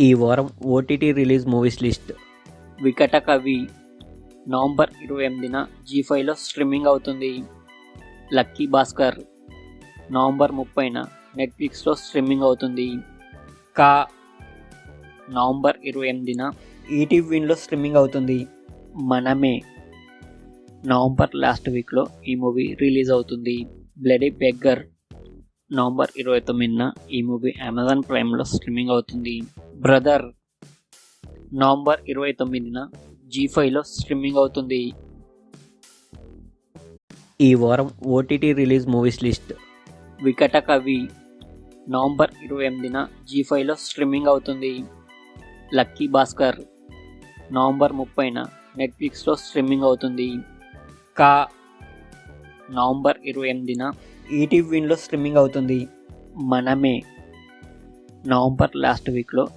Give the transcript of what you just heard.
ఈ వారం OTT release movies list. వికట కవి నవంబర్ 28న జీ5లో స్ట్రీమింగ్ అవుతుంది. లక్కీ భాస్కర్ నవంబర్ 30న నెట్ఫ్లిక్స్లో స్ట్రీమింగ్ అవుతుంది. కా నవంబర్ 28న ఈటీవీ విన్లో స్ట్రీమింగ్ అవుతుంది. మనమే నవంబర్ లాస్ట్ వీక్లో ఈ మూవీ రిలీజ్ అవుతుంది. బ్లడీ బెగ్గర్ నవంబర్ 29న ఈ మూవీ అమెజాన్ ప్రైమ్లో స్ట్రీమింగ్ అవుతుంది. బ్రదర్ నవంబర్ 29న జీ5లో స్ట్రీమింగ్ అవుతుంది. ఈ వారం ఓటీటీ రిలీజ్ మూవీస్ లిస్ట్. వికట కవి నవంబర్ 28న జీ5లో స్ట్రీమింగ్ అవుతుంది. లక్కీ భాస్కర్ నవంబర్ 30న నెట్ఫ్లిక్స్లో స్ట్రీమింగ్ అవుతుంది. కా నవంబర్ 28న ఈటీవీ విన్లో స్ట్రీమింగ్ అవుతుంది. మనమే నవంబర్ లాస్ట్ వీక్లో